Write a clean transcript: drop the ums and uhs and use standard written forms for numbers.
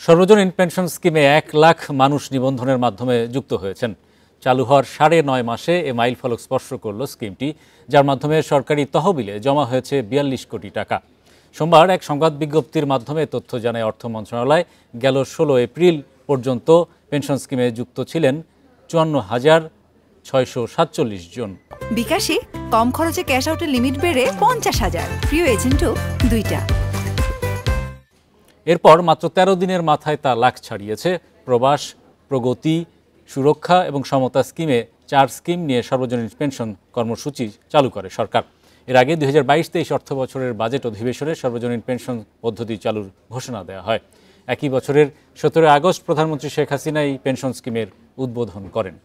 সর্বজনীন পেনশন স্কিমে ১ লাখ মানুষ নিবন্ধনের মাধ্যমে যুক্ত হয়েছেন। চালু হওয়ার ৯.৫ মাসে এ মাইলফলক স্পর্শ করল স্কিমটি, যার মাধ্যমে সরকারি তহবিলে জমা হয়েছে ৪২ কোটি টাকা। সোমবার এক সংবাদ বিজ্ঞপ্তির মাধ্যমে তথ্য জানায় অর্থ মন্ত্রণালয়। গেল ১৬ এপ্রিল পর্যন্ত পেনশন স্কিমে যুক্ত ছিলেন ৫৪,৬৪৭ জন। বিকাশে কম খরচে ক্যাশ আউটের লিমিট বেড়ে ৫০,০০০, প্রিয় এজেন্টও ২টা। এরপর মাত্র ১৩ দিনের মাথায় তা লাখ ছাড়িয়েছে। প্রবাস, প্রগতি, সুরক্ষা এবং সমতা স্কিমে ৪ স্কিম নিয়ে সর্বজনীন পেনশন কর্মসূচি চালু করে সরকার। এর আগে ২০২২-২৩ অর্থ বছরের বাজেট অধিবেশনে সর্বজনীন পেনশন পদ্ধতি চালুর ঘোষণা দেওয়া হয়। একই বছরের ১৭ আগস্ট প্রধানমন্ত্রী শেখ হাসিনা এই পেনশন স্কিমের উদ্বোধন করেন।